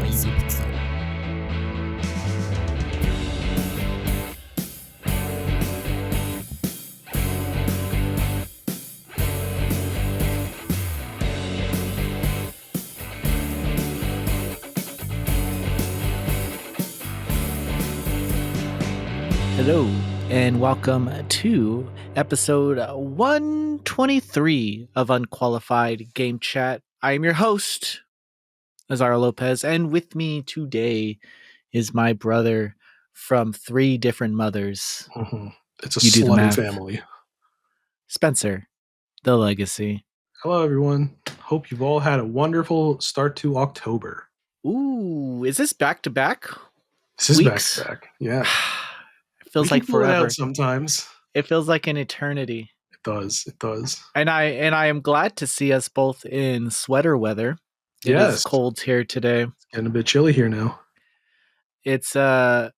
Noisy Pixel. Hello, and welcome to episode 123 of Unqualified Game Chat. I am your host, Azaro Lopez, and with me today is my brother from three different mothers. Mm-hmm. It's a You do the slutty math. family. Spencer, the legacy. Hello, everyone. Hope you've all had a wonderful start to October. Ooh, is this back-to-back This is weeks? back-to-back. Yeah. It feels like pull it forever. out sometimes. It feels like an eternity. It does. It does. And I am glad to see us both in sweater weather. It is cold here today. It's getting a bit chilly here now. It's a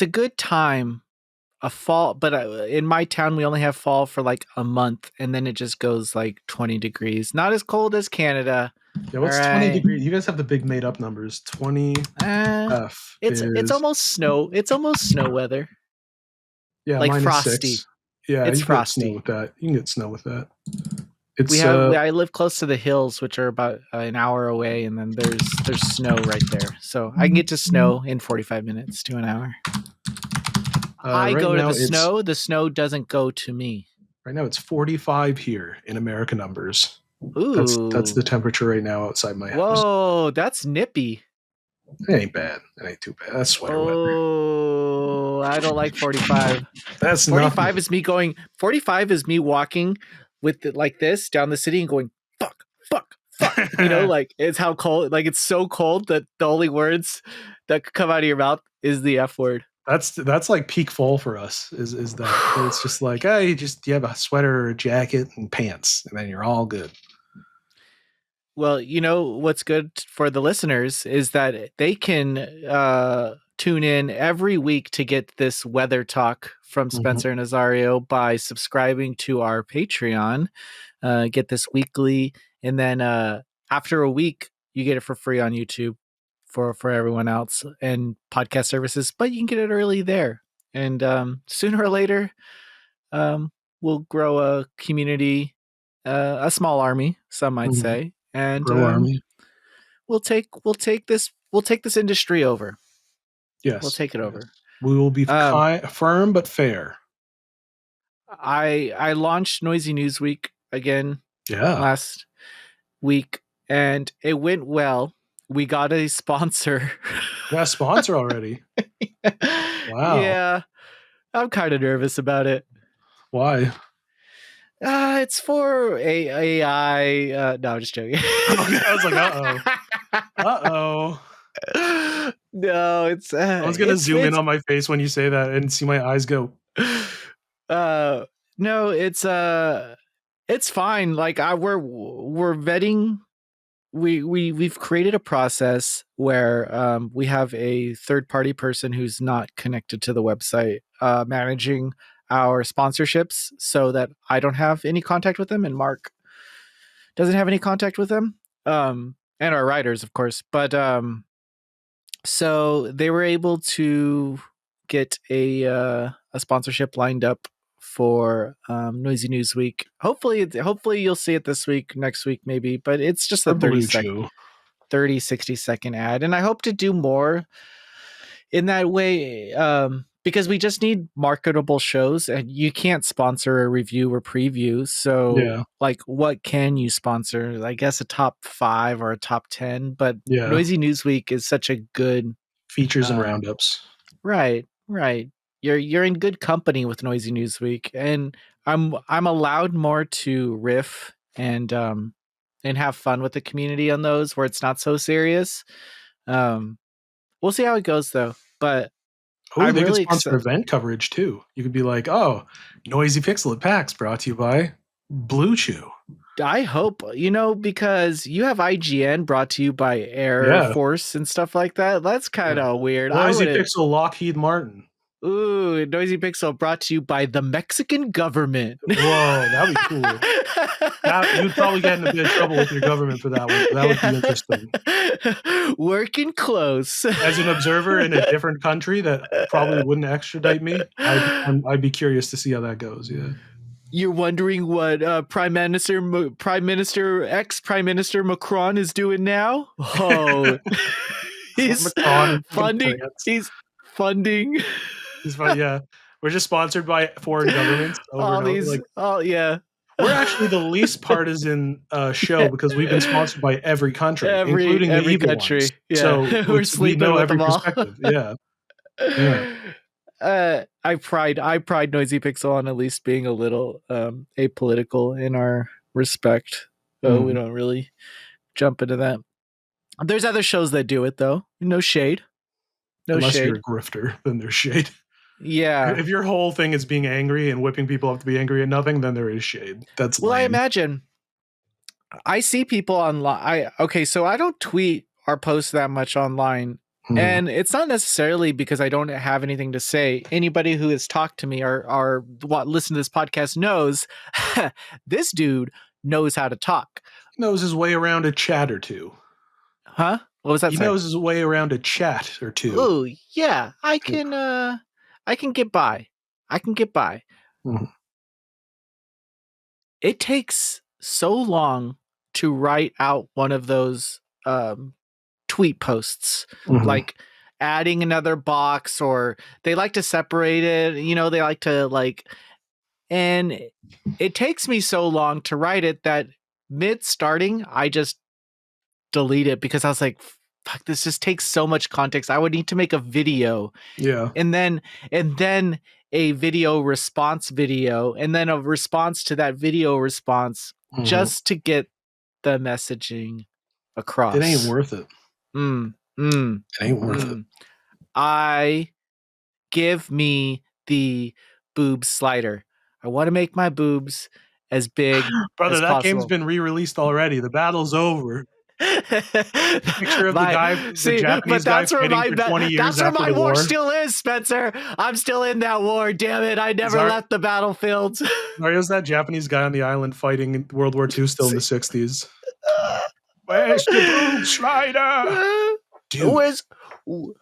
good time, a fall, but in my town we only have fall for like a month, and then it just goes like 20 degrees. Not as cold as Canada. Yeah, what's 20 degrees? You guys have the big made up numbers. 20 F. It's almost snow. It's almost snow weather. Yeah, like minus frosty. 6. Yeah, it's you frosty. Get snow with that. You can get snow with that. I live close to the hills, which are about an hour away, and then there's snow right there. So I can get to snow in 45 minutes to an hour. I go to the snow. The snow doesn't go to me. Right now it's 45 here in American numbers. Ooh. That's the temperature right now outside my house. Whoa, that's nippy. It ain't bad. It ain't too bad. That's sweater weather. Oh, I don't like 45. That's 45 nothing. is me going. 45 is me walking with like this down the city and going fuck. You know, like it's how cold. Like it's so cold that the only words that could come out of your mouth is the F word. That's like peak fall for us. Is that it's just like you have a sweater, or a jacket, and pants, and then you're all good. Well, you know what's good for the listeners is that they can tune in every week to get this weather talk from Spencer and Azario by subscribing to our Patreon. Get this weekly, and then after a week, you get it for free on YouTube for everyone else and podcast services. But you can get it early there, and sooner or later, we'll grow a community, a small army, some might say. And we'll take this industry over. Yes, we'll take it over. We will be firm but fair. I launched Noisy Newsweek again last week, and it went well. We got a sponsor. You got a sponsor already? Wow. Yeah, I'm kind of nervous about it. Why? It's for AI. No, I'm just joking. I was like, uh-oh. No, it's. I was gonna zoom in on my face when you say that and see my eyes go. No, it's fine. Like we're vetting. We've created a process where we have a third-party person who's not connected to the website managing our sponsorships, so that I don't have any contact with them and Mark doesn't have any contact with them, and our writers, of course. But so they were able to get a sponsorship lined up for Noisy Newsweek. Hopefully you'll see it this week, next week maybe, but it's just a 60-second ad, and I hope to do more in that way, because we just need marketable shows, and you can't sponsor a review or preview. So like, what can you sponsor? I guess a top 5 or a top 10, but Noisy Newsweek is such a good features and roundups. Right. You're in good company with Noisy Newsweek, and I'm allowed more to riff and have fun with the community on those where it's not so serious. We'll see how it goes though. But I'm they really could sponsor event coverage too. You could be like, Noisy Pixel at PAX brought to you by Blue Chew. I hope, because you have IGN brought to you by Air Force and stuff like that. That's kind of weird. Noisy Pixel Lockheed Martin. Ooh, Noisy Pixel brought to you by the Mexican government. Whoa, that'd be cool. Now you'd probably get in a bit of trouble with your government for that one, but that would be interesting. Working close. As an observer in a different country that probably wouldn't extradite me, I'd be curious to see how that goes. Yeah. You're wondering what Prime Minister ex-Prime Minister Macron is doing now? Oh, he's Macron is from funding. France. He's funding He's fine. Yeah, we're just sponsored by foreign governments over all and over. these. Like Oh yeah, we're actually the least partisan show because we've been sponsored by every country, including the every evil ones. country. Yeah, So we're we sleeping know with every them all. perspective. Yeah, yeah. I pride Noisy Pixel on at least being a little apolitical in our respect. So we Mm. don't really jump into that. There's other shows that do it though. No shade. No Unless you're a shade. grifter, then there's shade. Yeah. If your whole thing is being angry and whipping people up to be angry at nothing, then there is shade. That's Well, I lame. imagine I see people online. Okay, so I don't tweet or post that much online. Mm. And it's not necessarily because I don't have anything to say. Anybody who has talked to me or what listen to this podcast knows this dude knows how to talk. He knows his way around a chat or two. Huh? What was that He say? knows his way around a chat or two. Oh, yeah. Yeah. I can get by. I can get by. Mhm. It takes so long to write out one of those tweet posts, Mhm. like adding another box, or they like to separate it, they like to and it takes me so long to write it that mid starting I just delete it because I was like, fuck, this just takes so much context. I would need to make a video Yeah. and then a video response video and then a response to that video response Mhm. just to get the messaging It ain't across. worth it. Mm, mm, It ain't worth it. mm. I give me the boob slider. I want to make my boobs as big Brother, as that game's possible. been re-released already. The battle's over. The picture of the But Japanese guy fighting for 20 years that's where after my the war war. still is, Spencer. I'm still in that war. Damn it! I never Zar- left the battlefields. Mario's that Japanese guy on the island fighting in World War II still in the 60s. Where's the boob slider? Dude, Where's?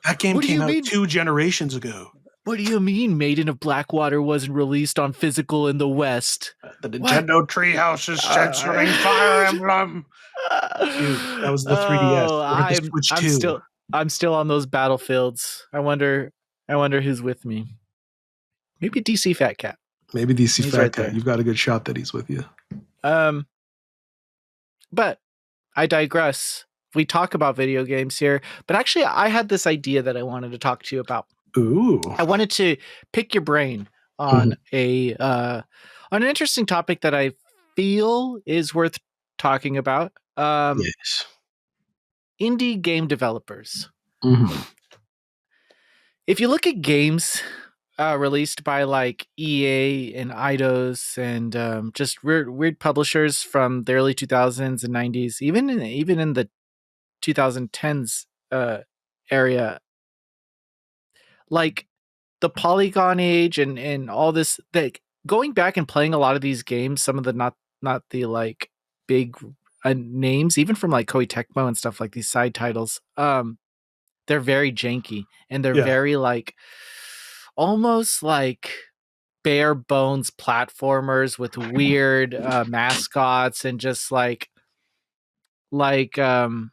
that game What do came you out mean? 2 generations ago. What do you mean? Maiden of Blackwater wasn't released on physical in the West. The What? Nintendo Treehouse is censoring Fire Emblem. Dude, that was the 3DS. Oh, We're at the Switch I'm 2. still on those battlefields. I wonder who's with me. Maybe DC Fat Cat. Maybe DC He's Fat right Cat. there. You've got a good shot that he's with you. But I digress. We talk about video games here, but actually I had this idea that I wanted to talk to you about. Ooh. I wanted to pick your brain on an interesting topic that I feel is worth talking about. Yes. Indie game developers. Mm-hmm. If you look at games released by like EA and Eidos and just weird publishers from the early 2000s and 90s, even in the 2010s area, like the Polygon age and all this, like going back and playing a lot of these games, some of the not the like big names, even from like Koei Tecmo and stuff, like these side titles, they're very janky and they're Yeah. very like almost like bare bones platformers with weird mascots and just like um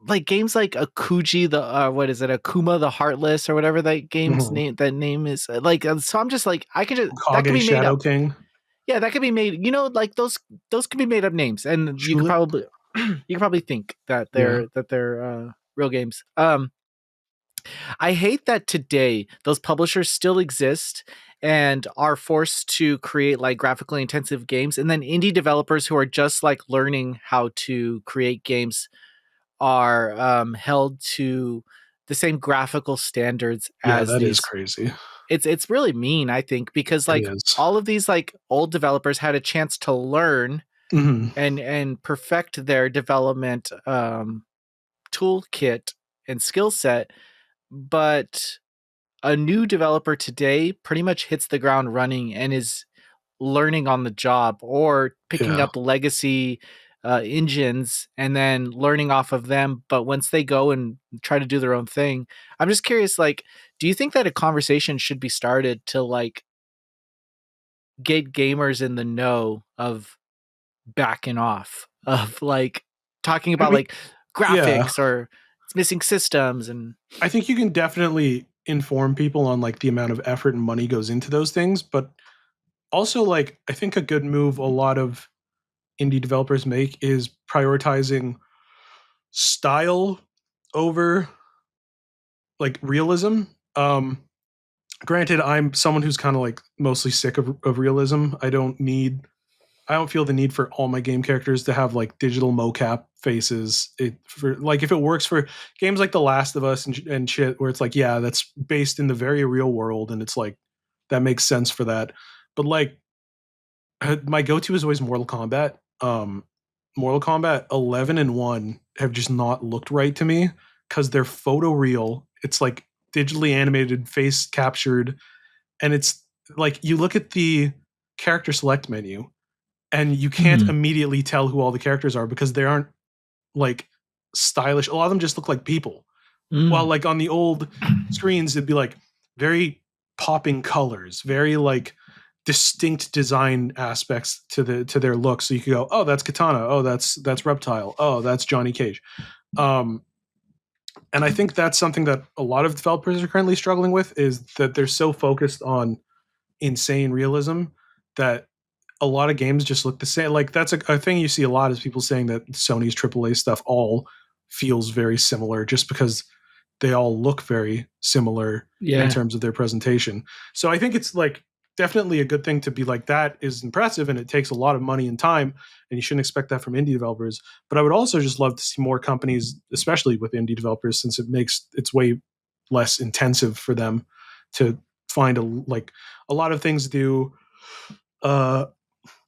like games like Akuji the what is it, Akuma the Heartless or whatever Mm-hmm. that name is, so I'm just like, I could just, that could Kage be made Shadow up. King. Yeah, that could be made, like those could be made up names and you could Julep. probably you could probably think that Yeah. they're real games. I hate that today those publishers still exist and are forced to create like graphically intensive games, and then indie developers who are just like learning how to create games are held to the same graphical standards Yeah, as that is these. crazy. It's really mean, I think, because It like is. all of these like old developers had a chance to learn Mm-hmm. and perfect their development toolkit and skill set, but a new developer today pretty much hits the ground running and is learning on the job or picking Yeah. up legacy engines and then learning off of them. But once they go and try to do their own thing, I'm just curious, like, do you think that a conversation should be started to like get gamers in the know of backing off of like talking I about mean, like yeah. graphics or it's missing systems and I think you can definitely inform people on like the amount of effort and money goes into those things, but also like I think a good move a lot of indie developers make is prioritizing style over like realism. Um Granted, I'm someone who's kind of like mostly sick of realism. I don't feel the need for all my game characters to have like digital mocap faces. It for like if it works for games like The Last of Us and shit, where it's like, yeah, that's based in the very real world, and it's like that makes sense for that. But like my go-to is always Mortal Kombat. Mortal Kombat 11 and 1 have just not looked right to me because they're photoreal. It's like digitally animated, face captured, and it's like you look at the character select menu and you can't mm, immediately tell who all the characters are because they aren't like stylish. A lot of them just look like people. While mm, like on the old screens, it'd be like very popping colors, very like distinct design aspects to their look. So you could go, oh, that's Katana. Oh, that's Reptile. Oh, that's Johnny Cage. Um, and I think that's something that a lot of developers are currently struggling with is that they're so focused on insane realism that a lot of games just look the same. Like that's a thing you see a lot is people saying that Sony's AAA stuff all feels very similar just because they all look very similar in yeah, terms of their presentation. So I think it's like definitely a good thing to be like that is impressive and it takes a lot of money and time and you shouldn't expect that from indie developers. But I would also just love to see more companies, especially with indie developers, since it makes it's way less intensive for them to find a lot of things do uh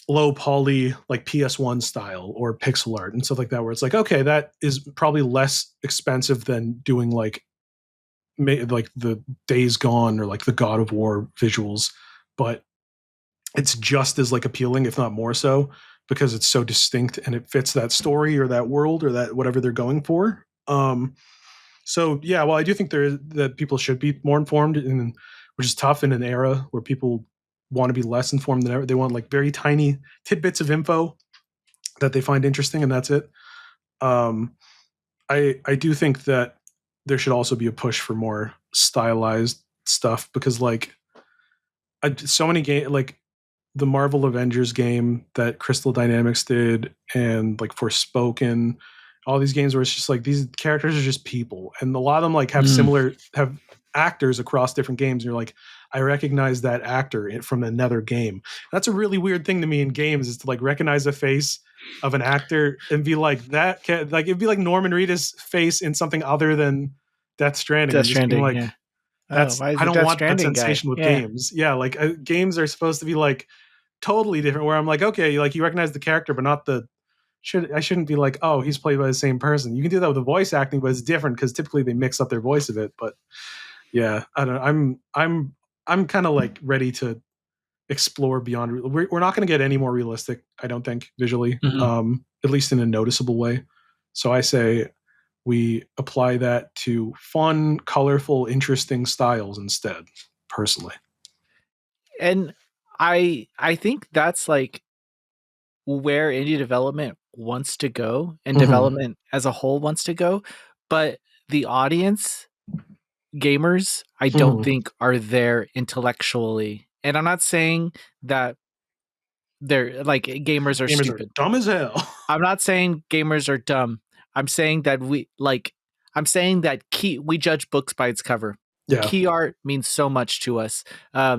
low poly like PS1 style or pixel art and stuff like that where it's like okay that is probably less expensive than doing like the Days Gone or like the God of War visuals, but it's just as like appealing, if not more so, because it's so distinct and it fits that story or that world or that whatever they're going for. So yeah, well, I do think that people should be more informed, and which is tough in an era where people want to be less informed than ever. They want like very tiny tidbits of info that they find interesting, and that's it. Um, I do think that there should also be a push for more stylized stuff because like so many game like the Marvel Avengers game that Crystal Dynamics did and like Forspoken, all these games where it's just like these characters are just people and a lot of them like mm, have actors across different games and you're like I recognize that actor from another game. That's a really weird thing to me in games is to like recognize a face of an actor and be like like it'd be like Norman Reedus face in something other than Death Stranding Death and just being Stranding, like yeah. Oh, why is I the don't Death want that Stranding guy? sensation with Yeah. games. Yeah, like games are supposed to be like totally different. Where I'm like, okay, like you recognize the character, but not the. I shouldn't be like, oh, he's played by the same person. You can do that with the voice acting, but it's different because typically they mix up their voice a bit. But yeah, I don't know. I'm kind of like ready to explore beyond. We're not going to get any more realistic, I don't think, visually, Mhm. at least in a noticeable way. So I say we apply that to fun, colorful, interesting styles instead. Personally. And I think that's like where indie development wants to go and Mm-hmm. development as a whole wants to go, but the audience, gamers, I don't Mm-hmm. think are there intellectually. And I'm not saying that they're like gamers are Gamers are stupid. dumb as hell. I'm not saying gamers are dumb. I'm saying that I'm saying that we judge books by its cover. Yeah. Key art means so much to us.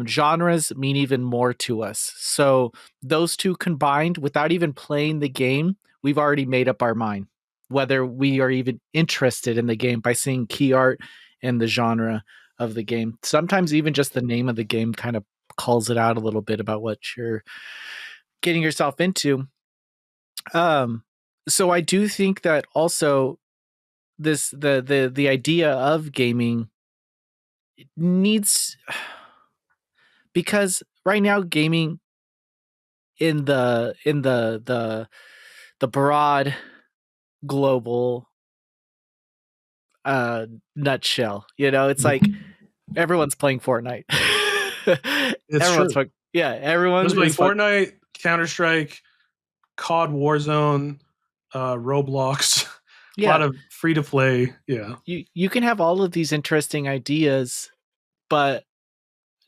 Genres mean even more to us. So those two combined, without even playing the game, we've already made up our mind whether we are even interested in the game by seeing key art and the genre of the game. Sometimes even just the name of the game kind of calls it out a little bit about what you're getting yourself into. Um, so I do think that also the idea of gaming needs, because right now gaming in the broad global uh nutshell, it's like everyone's playing Fortnite. It's Everyone's true. playing, yeah, I everyone was playing is like, Fortnite, Counter Strike, COD Warzone, Roblox, a lot yeah, of free to play. Yeah. you can have all of these interesting ideas, but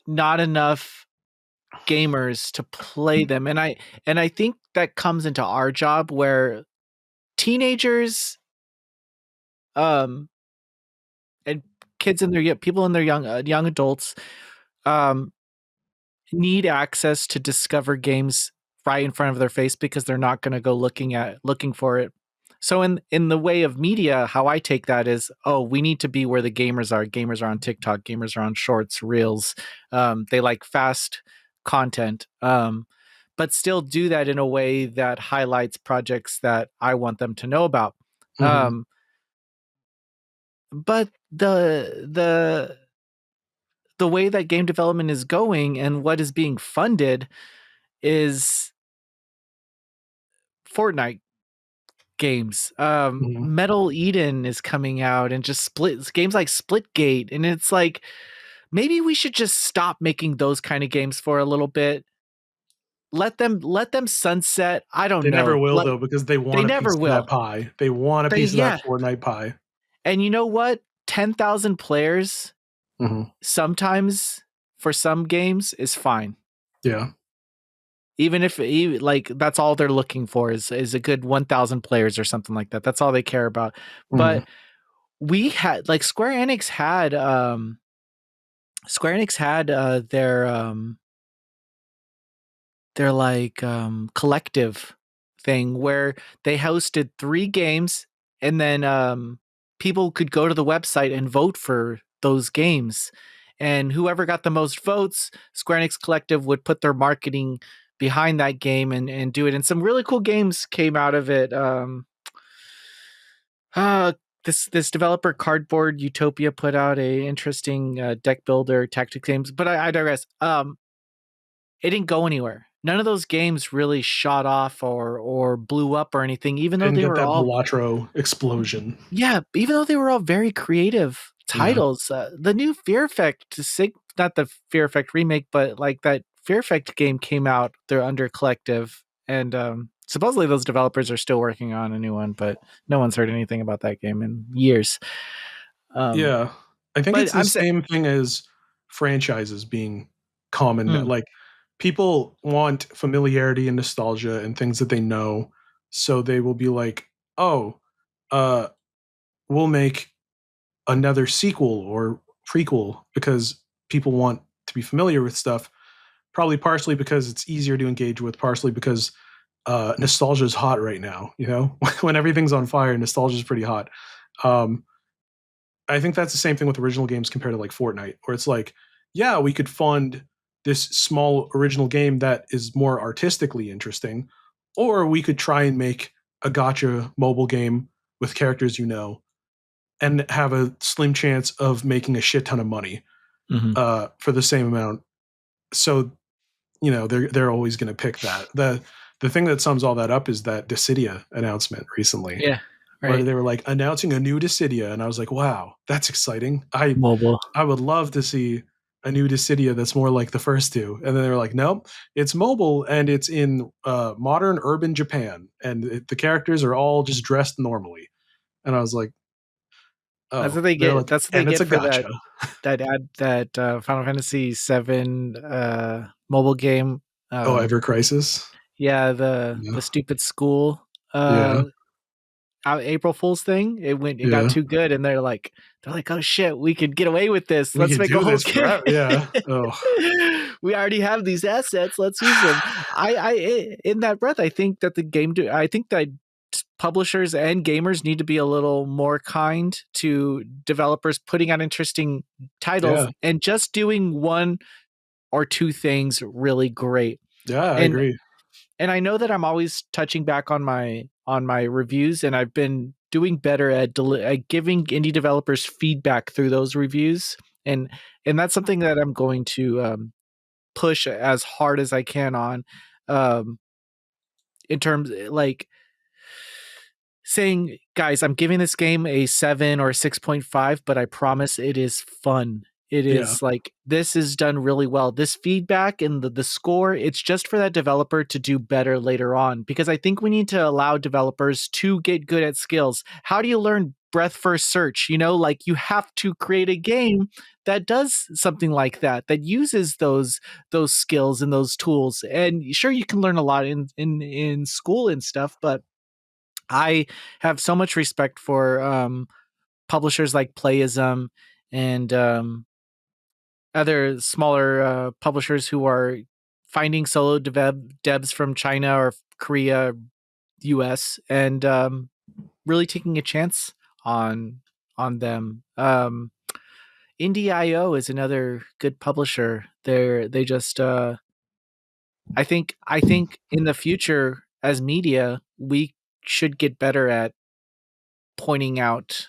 not enough gamers to play them. And I think that comes into our job where teenagers, um and kids in their people in their young adults, um need access to discover games right in front of their face, because they're not going to go looking for it. So in the way of media, how I take that is, oh, we need to be where the gamers are. Gamers are on TikTok, gamers are on shorts, reels. They like fast content, but still do that in a way that highlights projects that I want them to know about. Hmm. But the way that game development is going and what is being funded is Fortnite games. Hmm. Metal Eden is coming out, and just split games like Splitgate, and it's like, maybe we should just stop making those kind of games for a little bit. Let them sunset. I don't They never know. will though because they They want a never piece of that will. pie. They want a They piece of that Yeah, Fortnite pie. and you know what? 10,000 players Hmm. sometimes for some games is fine. Yeah. Even if like that's all they're looking for is a good 1,000 players or something like that. That's all they care about. Hmm. But we had like Square Enix had their like collective thing where they hosted 3 games, and then people could go to the website and vote for those games, and whoever got the most votes, Square Enix collective would put their marketing behind that game and do it, and some really cool games came out of it. uh this developer Cardboard Utopia put out a interesting deck builder tactic games, but I digress. It didn't go anywhere. None of those games really shot off or blew up or anything, even though Didn't they get were that all, Balatro explosion. yeah, even though they were all very creative Yeah. titles. The new Fear Effect, not the Fear Effect remake, but like that Fear Effect game came out. They're under Collective, and supposedly those developers are still working on a new one, but no one's heard anything about that game in years. Um, Yeah. I think but it's the I'm saying, same thing as franchises being common. mm, Like people want familiarity and nostalgia and things that they know. So they will be like, oh, uh, we'll make another sequel or prequel because people want to be familiar with stuff. Probably partially because it's easier to engage with, partially because nostalgia is hot right now. You know, when everything's on fire, nostalgia is pretty hot. Um, I think that's the same thing with original games compared to like Fortnite, where it's like, yeah, we could fund this small original game that is more artistically interesting, or we could try and make a gotcha mobile game with characters you know and have a slim chance of making a shit ton of money mhm. for the same amount. So you know they're always going to pick that. The thing that sums all that up is that Dissidia announcement recently, Yeah, where right. they were like announcing a new Dissidia, and I was like, wow, that's exciting. Mobile. I would love to see a new Dissidia that's more like the first two. And then they were like, nope, it's mobile and it's in modern urban Japan, and the characters are all just dressed normally. And I was like, That's oh, what they they're get. like, That's what they and it's get a for that gotcha. Final Fantasy VII mobile game. Oh, Um, Ever Crisis. yeah, the Yeah, stupid school yeah, April Fool's thing. It got yeah. too good, and they're like, oh shit, we could get away with this. We Let's could make a do whole this game. forever. Yeah. Oh, We already have these assets. Let's use them. In that breath, I think that I think that publishers and gamers need to be a little more kind to developers putting out interesting titles yeah, and just doing one or two things really great. yeah. I And agree. I know that I'm always touching back on my reviews, and I've been doing better at giving indie developers feedback through those reviews and that's something that I'm going to push as hard as I can on, um, in terms like saying, guys, I'm giving this game a 7 or a 6.5, but I promise it is fun. It Yeah. is like, this is done really well. This feedback and the score, it's just for that developer to do better later on. Because I think we need to allow developers to get good at skills. How do you learn breath first search? You know, like you have to create a game that does something like that, that uses those skills and those tools. And sure, you can learn a lot in school and stuff, but I have so much respect for publishers like Playism and other smaller publishers who are finding solo devs from China or Korea, US, and really taking a chance on them. Indie.io is another good publisher. They just I think in the future as media we should get better at pointing out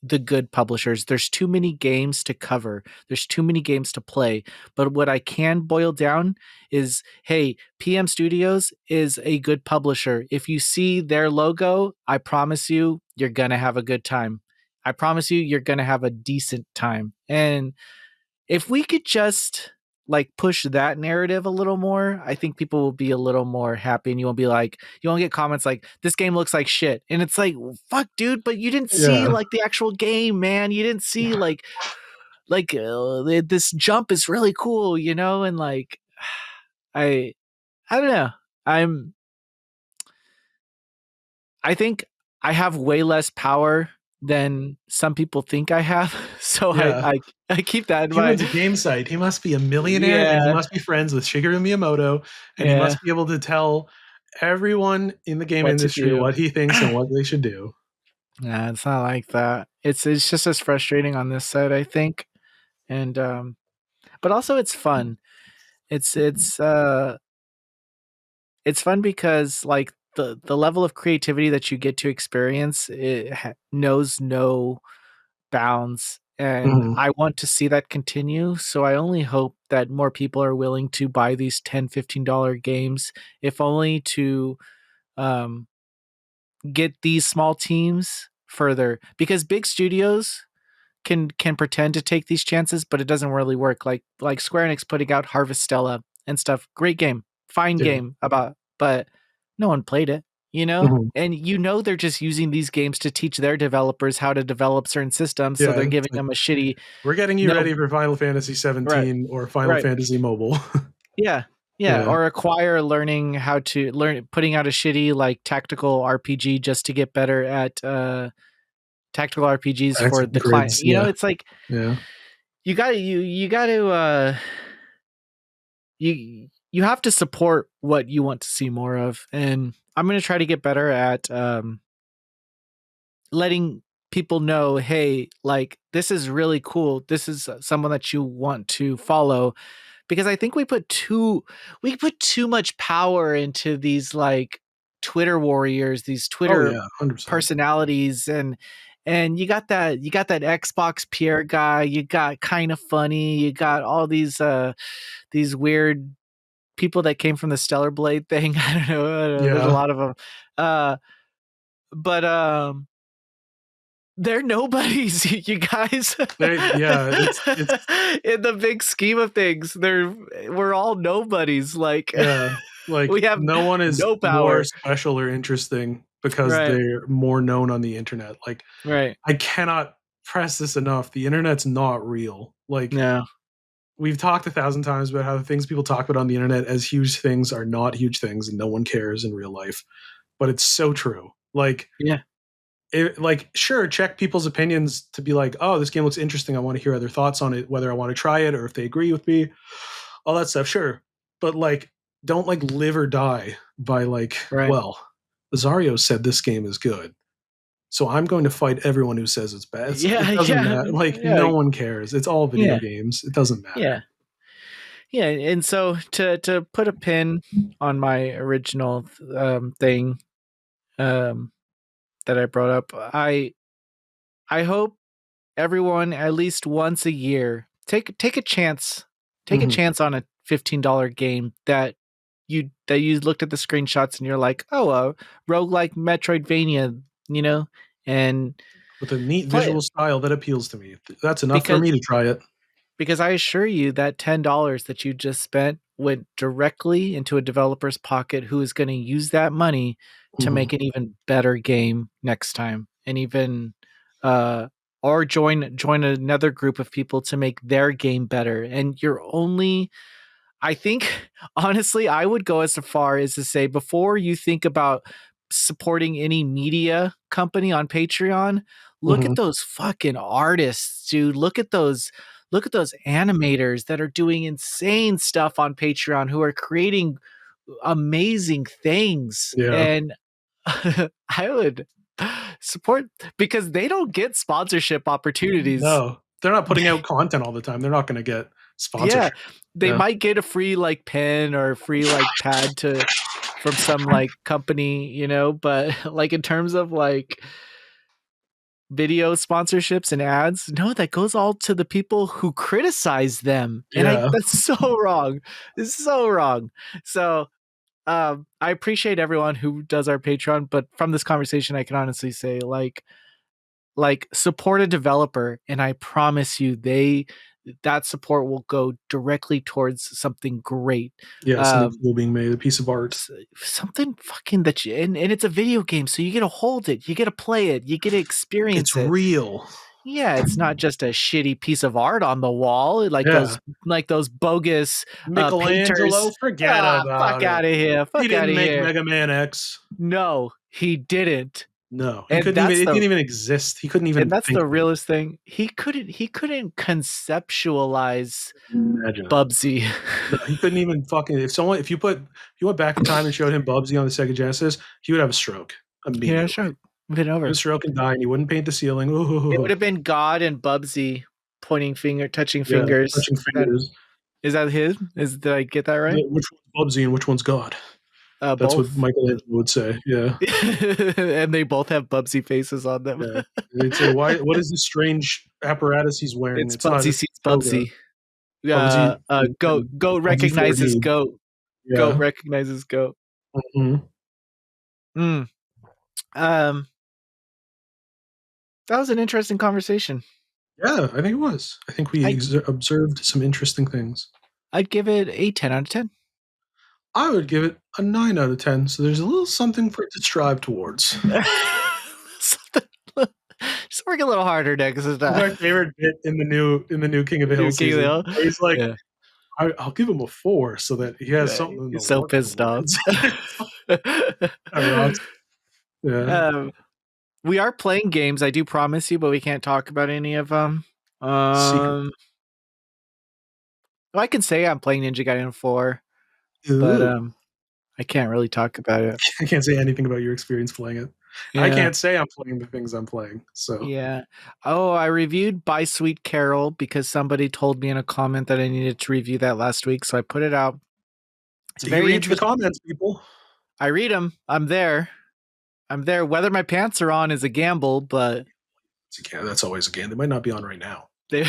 the good publishers. There's too many games to cover. There's too many games to play. But what I can boil down is, hey, PM Studios is a good publisher. If you see their logo, I promise you, you're going to have a good time. I promise you, you're going to have a decent time. And if we could just like push that narrative a little more, I think people will be a little more happy, and you won't be like, you won't get comments like, this game looks like shit. And it's like, fuck, dude, but you didn't see Yeah. like the actual game, man. You didn't see like this jump is really cool, you know? And like, I, I don't know. I'm, I think I have way less power than some people think I have. So Yeah. I keep that in He runs mind. a game site. He must be a millionaire and he Yeah. must be friends with Shigeru Miyamoto and he Yeah. must be able to tell everyone in the game What to industry do. what he thinks and what they should do. Nah, it's not like that. It's just as frustrating on this side, I think. And but also it's fun. It's it's uh it's fun because like the level of creativity that you get to experience knows no bounds, and Mhm. I want to see that continue, so I only hope that more people are willing to buy these $10-15 games, if only to um get these small teams further, because big studios can pretend to take these chances, but it doesn't really work. Like Square Enix putting out Harvestella and stuff. Great game, fine Yeah. game about, but no one played it, you know? Mhm. And you know they're just using these games to teach their developers how to develop certain systems, so Yeah. they're It's giving like, them a shitty we're getting you no ready for Final Fantasy right, 17 or Final right. Fantasy Mobile. Yeah. Yeah, Yeah. or Acquire learning how to learn putting out a shitty like tactical RPG just to get better at tactical RPGs for Tactical the client. grids. You know, Yeah. it's like Yeah. you got to you have to support what you want to see more of, and I'm going to try to get better at letting people know, hey, like this is really cool. This is someone that you want to follow, because I think we put too much power into these like Twitter warriors, these Oh Twitter yeah. 100%. personalities, and you got that Xbox Pierre guy, you got kind of funny, you got all these weird people that came from the Stellar Blade thing. I don't know. There's a Yeah. lot of them. Uh, but they're nobodies, you guys. Yeah. It's In the big scheme of things, we're all nobodies. Like Yeah, we like have no one is no more power. special or interesting because Right. they're more known on the internet. Like Right. I cannot press this enough. The internet's not real. Like No. we've talked 1,000 times about how the things people talk about on the internet as huge things are not huge things and no one cares in real life. But it's so true. Like Yeah. like sure, check people's opinions to be like, oh, this game looks interesting. I want to hear other thoughts on it, whether I want to try it or if they agree with me, all that stuff. Sure, but like, don't like live or die by like, Right. well, Azario said this game is good, so I'm going to fight everyone who says it's bad. It Yeah. doesn't Yeah. matter. Like, Yeah. no one cares. It's all video Yeah. games. It doesn't matter. Yeah. Yeah. And so to put a pin on my original thing um that I brought up, I hope everyone at least once a year, take a chance. Take a Mhm. chance on a $15 game that you looked at the screenshots and you're like, "Oh, a roguelike Metroidvania," you know? And With a neat play it visual style that appeals to me. That's enough for because me to try it. I assure you that $10 that you just spent went directly into a developer's pocket who is gonna use that money to Mhm. make an even better game next time, and even, uh or join another group of people to make their game better, and you're only I think, honestly, I would go as far as to say before you think about supporting any media company on Patreon, look at Mhm. those fucking artists, dude. Look at those animators that are doing insane stuff on Patreon who are creating amazing things. Yeah. And I would support because they don't get sponsorship opportunities. No, they're not putting out content all the time. They're not gonna get Yeah, sponsorship. they Yeah. might get a free, like, pen or a free, like, pad to from some, like, company, but, like, in terms of, like, video sponsorships and ads, no, that goes all to the people who criticize them, and I Yeah. that's so wrong. It's so wrong. So, I appreciate everyone who does our Patreon, but from this conversation, I can honestly say, support a developer, and I promise you that support will go directly towards something great. Yeah, something Um, cool being made, a piece of art. Something fucking that you and it's a video game, so you get to hold it, you get to play it, you get to It's experience it. real. Yeah, it's not just a shitty piece of art on the wall Yeah. like those bogus painters. Michelangelo, forget Fuck about it. out of here. He Fuck out didn't of make here. Mega Man X. No, he didn't. No, he And couldn't even that's it the didn't even exist. He couldn't even and that's think the of it. realest thing. He couldn't conceptualize Imagine it. Bubsy. No, he couldn't even fucking if you went back in time and showed him Bubsy on the Sega Genesis, he would have a stroke Yeah, immediately. sure. Been He would over. stroke and die, and he wouldn't paint the ceiling. It would Ooh, have been God and Bubsy touching yeah, fingers. touching That fingers. is that his? Did I get that right? Which one's Bubsy and which one's God? That's what Both. Michelangelo would say. Yeah, And they both have Bubsy faces on them. yeah. And they'd say, "Why? What is this strange apparatus he's wearing? It's It's not Bubsy a sees toga. Bubsy. Goat Bubsy recognizes 4D." goat. Goat Yeah. recognizes goat. Mhm. Mm. Um, that was an interesting conversation. Yeah, I think it was. I think we I observed some interesting things. I'd give it a 10 out of 10. I would give it a 9 out of 10. So there's a little something for it to strive towards. Something- Just work a little harder next time. My favorite bit in the new King of the Hill New King of the season, Hill. where he's like, Yeah. I'll give him a 4 so that he has Yeah, something to he's so work pissed off. towards. That rocks. Yeah. um, we are playing games, I do promise you, but we can't talk about any of them. Secret. Well, I can say I'm playing Ninja Gaiden 4, but Ooh. I can't really talk about it. I can't say anything about your experience playing it. I Yeah. can't say I'm playing the things I'm playing. So Yeah. Oh, I reviewed By Sweet Carol because somebody told me in a comment that I needed to review that last week, so I put it out. It's so you very read the interesting. comments, people. I read them. I'm there. I'm there. Whether my pants are on is a gamble, but That's always a game. They might not be on right now. they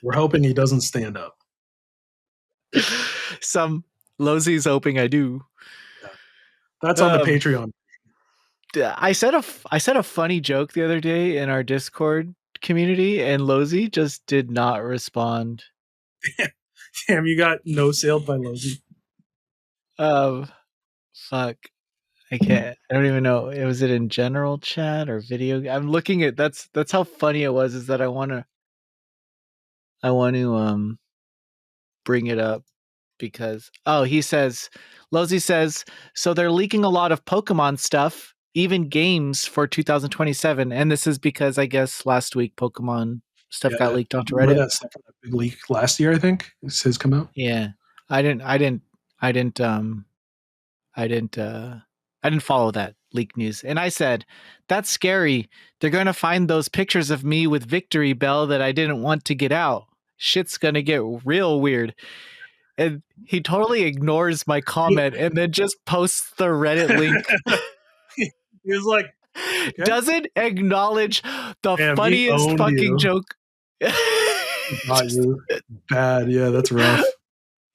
We're hoping he doesn't stand up. some Losey's hoping I do. Yeah. That's on the Um, Patreon. I said a funny joke the other day in our Discord community, and Losey just did not respond. Damn, you got no sailed by Logie. Um, fuck. I can't. I don't even know. Was it in general chat or video? I'm looking at that's how funny it was. Is that I want to bring it up because he says Losey says so they're leaking a lot of Pokemon stuff, even games for 2027, and this is because I guess last week Pokemon stuff got Yeah. leaked onto Remember Reddit. that stuff from that big leak last year, I think? It says come out. Yeah, I didn't. I didn't. I didn't. I didn't I didn't follow that leak news. And I said, that's scary. They're going to find those pictures of me with Victory Bell that I didn't want to get out. Shit's going to get real weird. And he totally ignores my comment and then just posts the Reddit link. He was like, Okay. doesn't acknowledge the Damn, he funniest owned fucking you. joke. He got Just- you bad. Yeah, that's rough.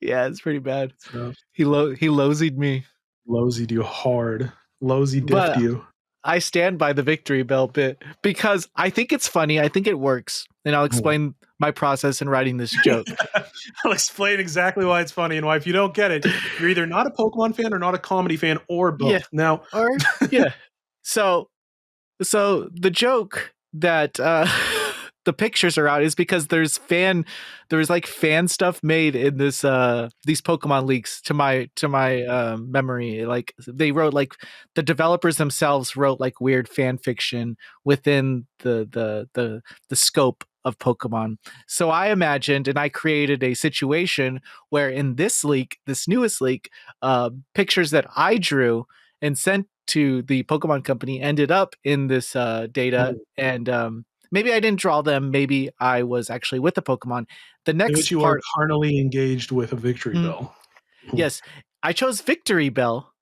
yeah, it's pretty bad. That's rough. He losied me. Lowsied you hard. Lowsy diffed But you. I stand by the victory bell bit because I think it's funny. I think it works. And I'll explain my process in writing this joke. I'll explain exactly why it's funny and why if you don't get it, you're either not a Pokemon fan or not a comedy fan or Yeah. both. Now, Or yeah. So the joke that the pictures are out is because there's like fan stuff made in this these Pokemon leaks to my memory. Like they wrote like the developers themselves wrote like weird fan fiction within the scope of Pokemon. So I imagined and I created a situation where in this leak, this newest leak, pictures that I drew and sent to the Pokemon company ended up in this data. And maybe I didn't draw them. Maybe I was actually with the Pokemon. The in which next you are part, carnally engaged with a victory mm, bell. yes, I chose Victory Bell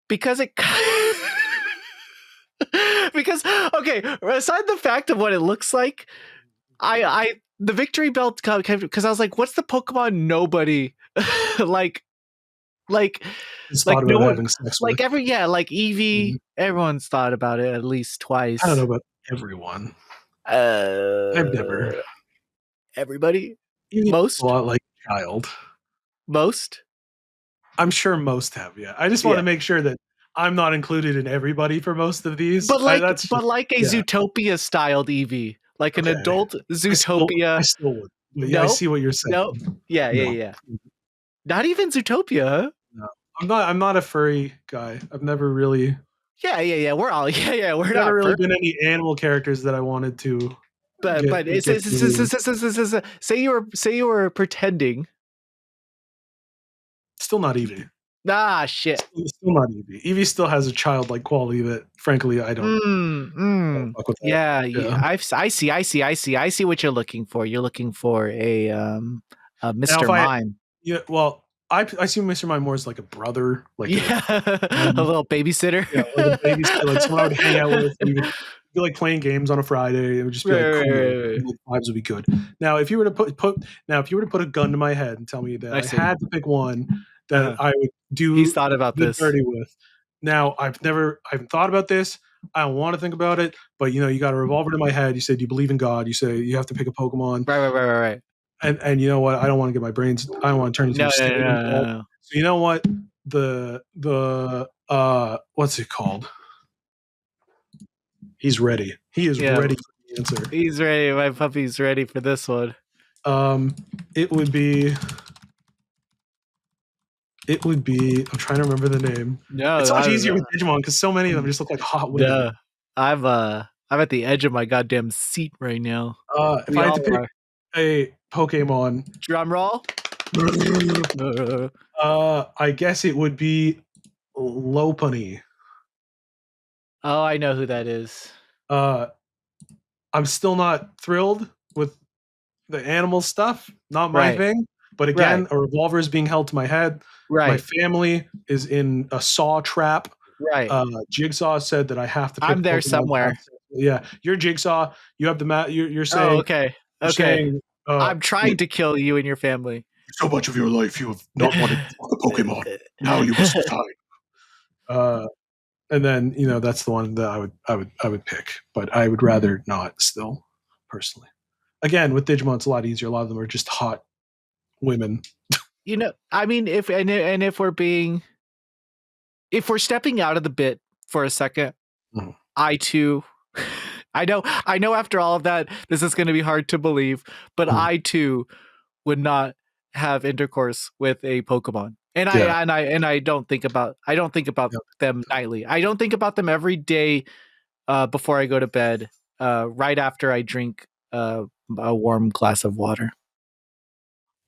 because it. because okay, aside the fact of what it looks like, I the Victory Bell because I was like, what's the Pokemon nobody like like Just like thought no about one having sex with. like like Mhm. Eevee, everyone's thought about it at least I don't know twice. about everyone. I've never. Uh, everybody, You a most, lot like a child. most, I'm sure most have, yeah. I just want yeah. to make sure that I'm not included in everybody for most of these. That's But just like a yeah. Zootopia styled Eevee, like an Okay. adult I Zootopia. still would. But yeah, I No, see what you're saying. no, yeah, yeah, No. yeah. Not even Zootopia. Huh? No. I'm not a furry guy. I've never really Yeah, yeah, yeah. We're all yeah. We're never not really for, been any animal characters that I wanted to but get to say you were pretending. still not Eevee. Ah, shit. Still not Eevee. Eevee still has a childlike quality that frankly I don't fuck with that. Yeah, Yeah. I see what you're looking for. You're looking for a Now if Mr. I Mime. yeah, well, I see Mr. Mime more as like a brother, like a Yeah, a friend. little babysitter. Yeah, like a babysitter, like someone I would hang out with. We would be like playing games on a Friday. It would just be like cool. Right. Like, vibes would be good. Now, if you were to if you were to put a gun to my head and tell me that I I see. had to pick one that Uh-huh. I would He's do thought about good this. dirty with. Now, I haven't thought about this. I don't want to think about it, but you got a revolver to my head. You said you believe in God. You say you have to pick a Pokemon, Right. and you know what? I don't want to get my brains. I don't want to turn into a stadium ball. No. So you know what? The what's it called? He's ready. He is Yeah, ready for the answer. he's ready. My puppy's ready for this one. Um, it would be. It would be. I'm trying to remember the name. It's No, so much easier with Digimon because so many of them just look like hot women. duh. I'm at the edge of my goddamn seat right now. If We I had to all pick are. a Pokemon, Drum roll. I guess it would be Lopunny. Oh, I know who that is. Uh, I'm still not thrilled with the animal stuff. Not my Right, thing. But right, again, a revolver is being held to my head. My right, family is in a saw trap. right. Jigsaw said that I have to pick I'm a there Pokemon. somewhere. Yeah, you're Jigsaw. You have the You're Oh, saying okay. you're Okay. saying I'm wait, trying to kill you and your family. so much of your life you have not wanted to fuck a Pokemon. Now you must die. Uh, and then that's the one that I would pick, but I would rather not still personally. Again, with Digimon, it's a lot easier. A lot of them are just hot women. I mean, if we're stepping out of the bit for a second, Mhm. I too, I know after all of that, this is going to be hard to believe, but Mhm. I too would not have intercourse with a Pokemon. Yeah, I don't think about yeah. them nightly. I don't think about them every day before I go to bed, right after I drink a warm glass of water.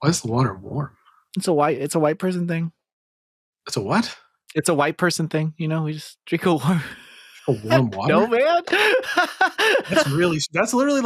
Why is the water warm? It's a white person thing. It's a what? It's a white person thing, we just drink a warm Warm No, water? man. That's literally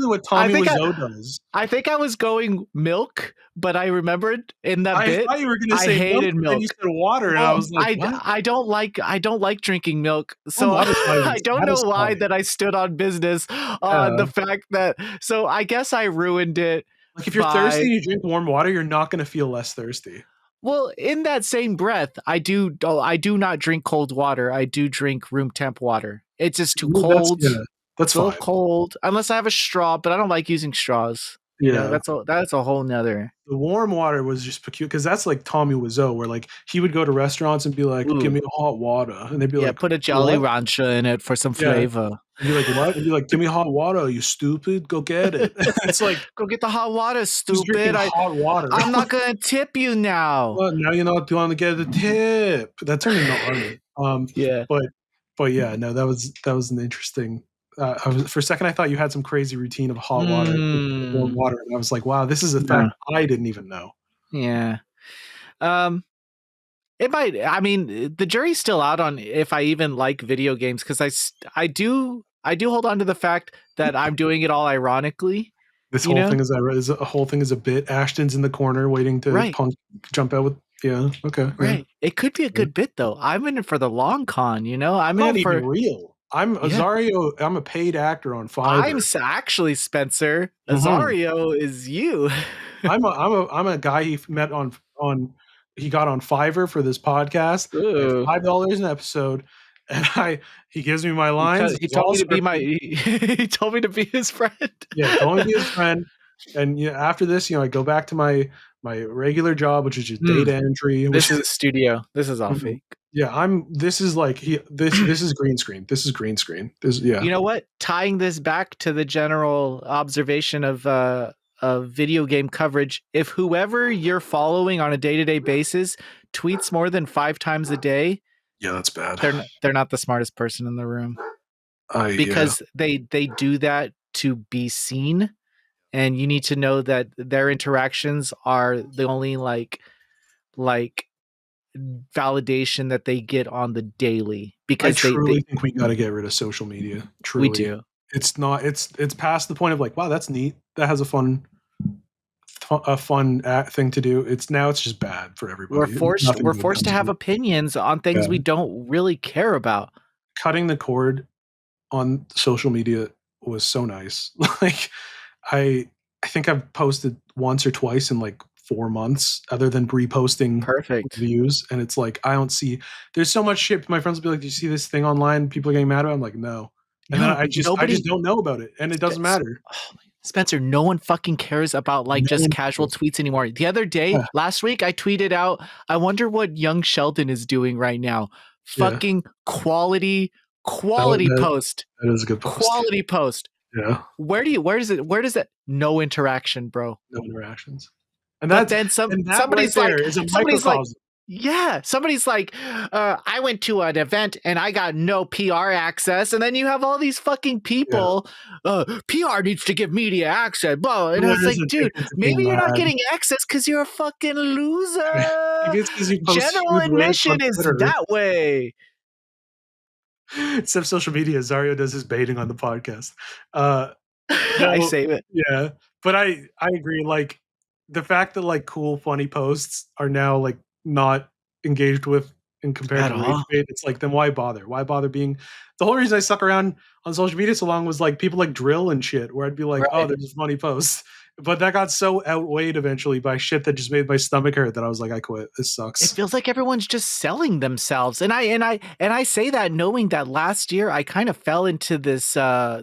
what I Tommy think I Wiseau does. I think I was going milk, but I remembered in that I bit, thought you were gonna I say milk, hated but then you milk. said water, and I Well, was like, "What? I don't like drinking milk, Warm so water's not even I don't know why satisfying." that I stood on business on Yeah. the fact that so I guess I ruined it Like, if you're thirsty by and you drink warm water, you're not gonna feel less thirsty. well, in that same breath, I do not drink cold water. I do drink room temp water. It's just too Well, that's cold. yeah, that's It's a little fine. cold unless I have a straw, but I don't like using straws. You know, Yeah. that's a whole nother. The warm water was just peculiar because that's like Tommy Wiseau, where, like, he would go to restaurants and be like, "Give Ooh, me hot water," and they'd be yeah, like, put a Jolly "What?" Rancher in it for some Yeah. flavor. And be like, "What?" And be like, "Give me hot water, you stupid. Go get it." It's like, Go get the hot water, who's stupid. drinking hot water? I'm not gonna tip you now. Well, now you're not doing to get the tip. That turned into Arnold. Yeah. But yeah, no, that was an interesting. For a second, I thought you had some crazy routine of hot water, warm Mm, water, and I was like, wow, this is a no. fact I didn't even know. Yeah. Um, it might. I mean, the jury's still out on if I even like video games because I do hold on to the fact that I'm doing it all ironically. This You whole know, thing is a whole thing is a bit. Ashton's in the corner waiting to right, punk jump out with. Yeah, okay, yeah. right. It could be a Yeah. good bit though. I'm in it for the long con. You know, I'm It's in not it even for real. I'm yeah. Azario. I'm a paid actor on Fiverr. Actually Spencer. Mhm. Azario is you. I'm a guy he met on he got on Fiverr for this podcast. I have Ooh. $5 an episode, and I he gives me my lines. He It's told all me to be my scripted. he told me to be his friend. Yeah, told me to be his friend. And yeah, after this, I go back to my regular job, which is just Mm, data entry, this which is a studio. This is all Mhm. fake. Yeah, I'm this is like this is green screen. This is green screen. This yeah. You know what? Tying this back to the general observation of video game coverage, if whoever you're following on a day-to-day basis tweets more than 5 times a day, Yeah, that's bad. they're not the smartest person in the room I yeah. because they do that to be seen, and you need to know that their interactions are the only like validation that they get on the daily I because they truly think we gotta get rid of social media, we truly. do. It's not it's past the point of like, "Wow, that's neat. That has a fun thing to do." It's just bad for everybody. Nothing We're good forced comes to of have it. opinions on things Yeah. we don't really care about. Cutting the cord on social media was so nice. Like, I I think I've posted once or twice in, like, 4 months other than reposting Perfect. reviews, and it's like, I don't see there's so much shit. My friends will be like, "Do you see this thing online? People are getting mad about it?" I'm like, "No." And then No, I just nobody don't know about it, and it Spe- doesn't matter. Spencer, no one fucking cares about like No just one casual cares. tweets anymore. The other day, Yeah, last week, I tweeted out, I wonder what young Sheldon is doing right now. yeah. Fucking That quality that post. that is a good post. Quality post. Yeah, Where does it no interaction, bro? no interactions. But then And that right somebody's there like is a somebody's like microcosm. yeah, somebody's like I went to an event and I got no PR access, and then you have all these fucking Yeah. people PR needs to give media access, blah, and I was There's like, a dude, difference in being maybe you're not mad. getting access because you're a fucking loser. Maybe it's because you post General huge waves on admission is Twitter. that way. Instead of social media, Zario does his baiting on the podcast. Uh, I no, save it. yeah, but I agree. Like, the fact that like cool, funny posts are now like not engaged with in compared At to rage all. bait. It's like, then why bother? Why bother being? The whole reason I stuck around on social media so long was like people like drill and shit, where I'd be like, oh, Right. there's a funny post. But that got so outweighed eventually by shit that just made my stomach hurt that I was like, I quit. This It sucks. feels like everyone's just selling themselves. And I say that knowing that last year I kind of fell into this uh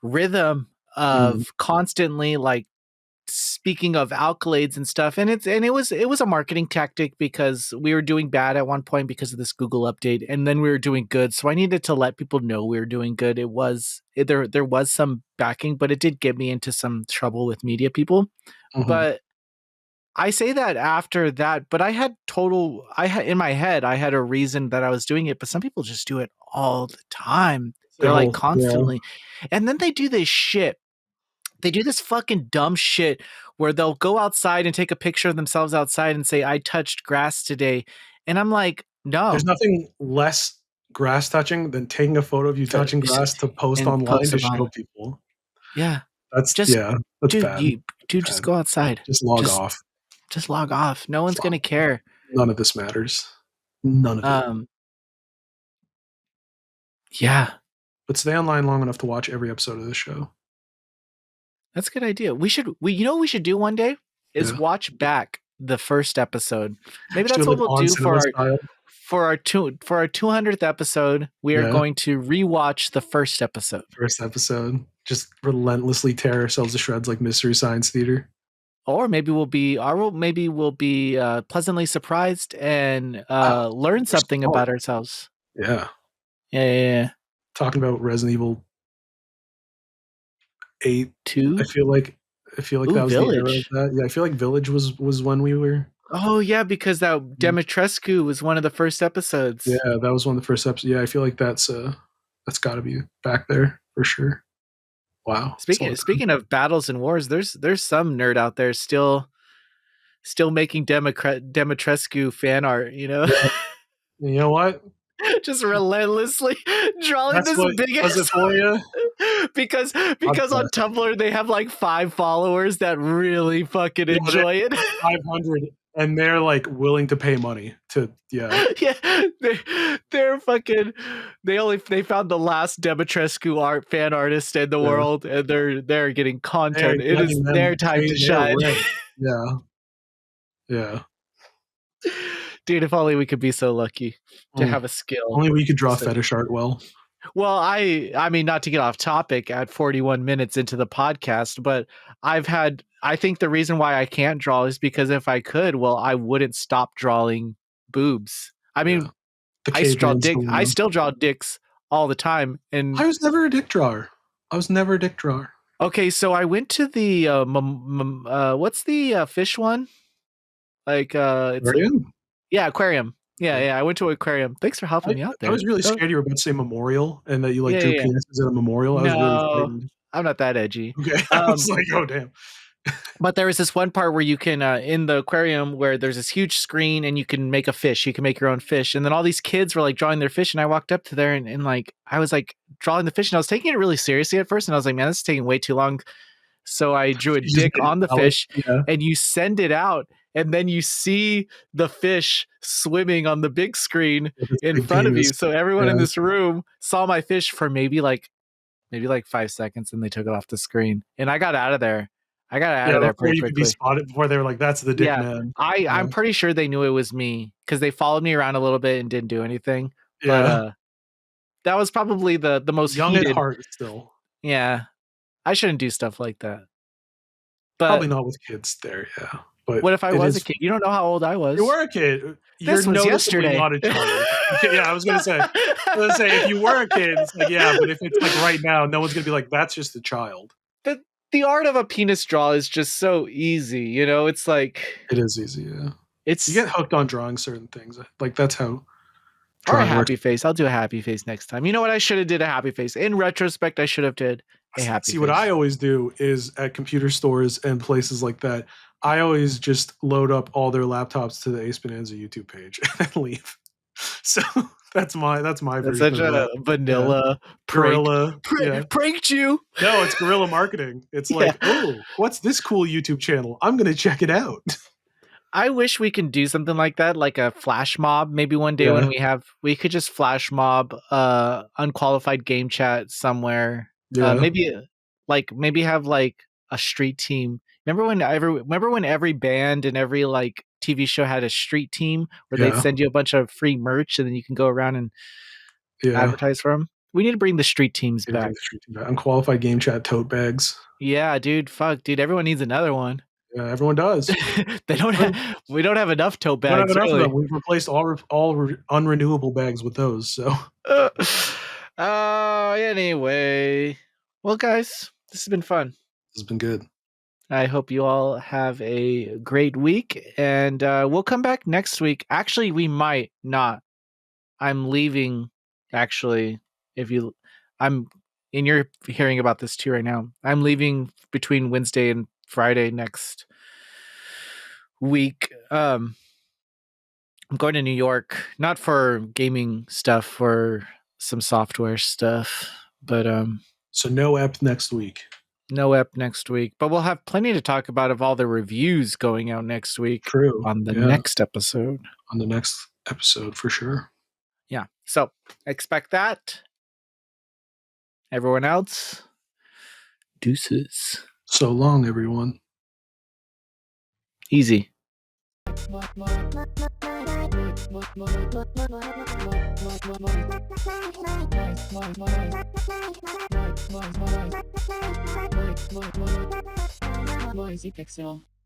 rhythm Mm, of constantly like speaking of accolades and stuff, and it was a marketing tactic because we were doing bad at one point because of this Google update, and then we were doing good, so I needed to let people know we were doing good. There was some backing, but it did get me into some trouble with media people. mhm. But I say that after that, but I had in my head, I had a reason that I was doing it, but some people just do it all the time. It's their They're like whole yeah. constantly. And then they do this shit. They do this fucking dumb shit where they'll go outside and take a picture of themselves outside and say, I touched grass today. And I'm like, There's No, nothing less grass touching than taking a photo of you touching grass to post and online post to about show it. people. Yeah, That's just yeah, that's dude, bad. dude, just Bad. go outside. Just log Just off. just log off. No Just one's log gonna off. care. None of this matters. None of it. Um, yeah, But stay online long enough to watch every episode of the show. that's a good idea. You know what we should do one day is Yeah. watch back the first episode. Maybe Just do that's it what like we'll on do cinema style. for our 200th episode. We are Yeah. going to rewatch the first episode. First episode. Just relentlessly tear ourselves to shreds like Mystery Science Theater. Or maybe we'll be pleasantly surprised and Wow. learn We're something solid. about ourselves. Yeah. Yeah. Talking about Resident Evil 8. I Two. feel like I feel like Ooh, that was the era of Village. that. Yeah, I feel like Village was when we were. Oh yeah, because that Demetrescu was one of the first Yeah, episodes. that was one of the first episodes. Yeah, I feel like that's got to be back there for sure. Wow, it's a long time. Speaking of battles and wars, there's some nerd out there still making Demetrescu fan art, you know? Yeah, you know what? Just relentlessly drawing That's this what big does it ass for you. because God on bless. Tumblr they have like 5 followers that really fucking Yeah, they're enjoy it. 500, and they're like willing to pay money to. Yeah, Yeah, they're fucking. They found the last Demetrescu fan artist in the yeah. world, and they're getting They're content. It is letting their them time to pay their shine, rent. Yeah, yeah. dude. If only we could be so lucky to Mm. have a skill. Only we could draw Just fetish art well. well, I mean, not to get off topic at 41 minutes into the podcast, but I think the reason why I can't draw is because if I could, well, I wouldn't stop drawing boobs. I Yeah, mean, the caveman I still. still draw dicks all the time. And I was never a dick drawer. I was never a dick drawer. okay, so I went to the what's the fish one? Like it's Were you? yeah, aquarium. Yeah, Okay. yeah, I went to an aquarium. Thanks for helping I, me out I there. was really Oh, scared you were about to say memorial and that you like yeah, drew yeah, yeah. penises at a memorial. I was really No, frightened. I'm not that edgy. Okay, I Um was like, oh damn. but there was this one part where you can in the aquarium where there's this huge screen and you can make a fish. You can make your own fish. And then all these kids were like drawing their fish and I walked up to there and like I was like drawing the fish and I was taking it really seriously at first and I was like, man, this is taking way too long. So I drew a You just dick made it on the valid. fish Yeah, and you send it out and then you see the fish swimming on the big screen with its in big front of penis. you. So everyone in Yeah, this room saw my fish for maybe like 5 seconds and they took it off the screen. And I got out of there. I got out yeah. of there Before pretty you could be quickly. spotted, before they were like, "That's the dick Yeah. man." I'm Yeah, pretty sure they knew it was me because they followed me around a little bit and didn't do anything. But yeah. that was probably the most Young at heated. heart, still. Yeah. I shouldn't do stuff like that. But Probably not with kids there. Yeah, but what if I it was a is. kid? You don't know how old I You was. were a kid. You're This was noticeably yesterday. not a child. Okay, yeah, I was gonna say. If you were a kid, it's like yeah, but if it's like right now, no one's gonna be like, "That's just a child." the the art of a penis draw is just so easy, you know? It's like It is easy. Yeah, you it's get hooked on drawing certain things. Like that's how or a drawing works. happy face. I'll do a happy face next time. You know what? I should have did a happy face. In retrospect, I should have did a happy See, what I face. always do is at computer stores and places like that, I always just load up all their laptops to the Ace Bonanza YouTube page and then leave. So that's my That's version such of that. a Yeah, vanilla guerrilla. Yeah, pranked you. no, it's guerrilla marketing. It's Yeah. like, oh, what's this cool YouTube channel? I'm gonna check it out. I wish we can do something like that, like a flash mob. Maybe one day when Yeah, we could just flash mob unqualified game chat somewhere. yeah, Maybe have like a street team. Remember when every band and every like TV show had a street team where they'd yeah, send you a bunch of free merch and then you can go around and yeah. advertise for them. We need to bring the street teams Gonna bring back. the street team back. Unqualified game chat tote bags. Yeah, dude, fuck, dude, everyone needs another one. Yeah, everyone does. They don't We have we don't have enough tote don't have bags enough of them. really. We've replaced all unrenewable bags with those. So this Anyway. Well, guys, this has been fun. has been good. I hope you all have a great week, and we'll come back next week. Actually, we might not. I'm leaving. Actually, if you, I'm, and you're hearing about this too right now. I'm leaving between Wednesday and Friday next week. I'm going to New York, not for gaming stuff, for some software stuff, but So no ep next week. no ep next week. But we'll have plenty to talk about of all the reviews going out next week True. on the Yeah. next episode. On the next episode for sure. Yeah. So expect that. Everyone else, deuces. So long, everyone. Easy. Noisy Pixel.